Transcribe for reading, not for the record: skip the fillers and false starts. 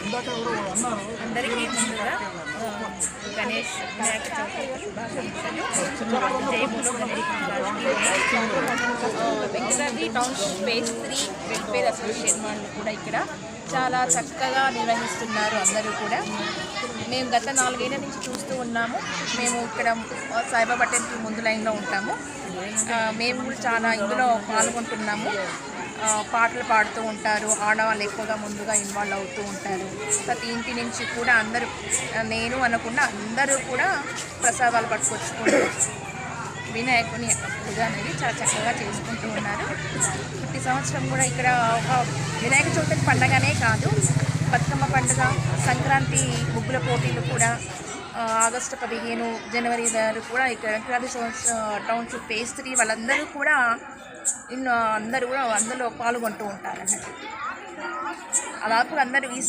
అందరికీ ముందుగా గణేష్ వినాయక చవితి శుభాకాంక్షలు. జై బోలో Ganesh Venkatadri township phase 3 welfare association వాళ్ళు కూడా ఇక్కడ చాలా చక్కగా నిర్వహిస్తున్నారు. అందరూ కూడా మేము గత 4 ఏళ్ల నుంచి చూస్తూ ఉన్నాము. మేము ఇక్కడ సాయిబాబా టెంపుల్ ముందు లైన్లో ఉంటాము. మేము కూడా చాలా ఇందులో పాల్గొంటున్నాము. పాటలు పాడుతూ ఉంటారు. ఆడవాళ్ళు ఎక్కువగా ముందుగా ఇన్వాల్వ్ అవుతూ ఉంటారు. ప్రతి ఇంటి నుంచి కూడా అందరూ, నేను అనకుండా అందరూ కూడా ప్రసాదాలు పట్టుకొచ్చుకుంటూ వినాయకుని పూజ అనేది చాలా చక్కగా చేసుకుంటూ ఉన్నారు. ప్రతి సంవత్సరం కూడా ఇక్కడ ఒక వినాయక చవితి పండగనే కాదు, బతుకమ్మ పండుగ, సంక్రాంతి ముగ్గుల పోటీలు కూడా ఆగస్టు 15 జనవరి కూడా ఇక్కడ వెంకటాద్రి టౌన్షిప్ ఫేజ్ 3 వాళ్ళందరూ కూడా అందరూ కూడా అందులో పాల్గొంటూ ఉంటారు అన్నట్టు. అలాగే అందరూ ఈసారి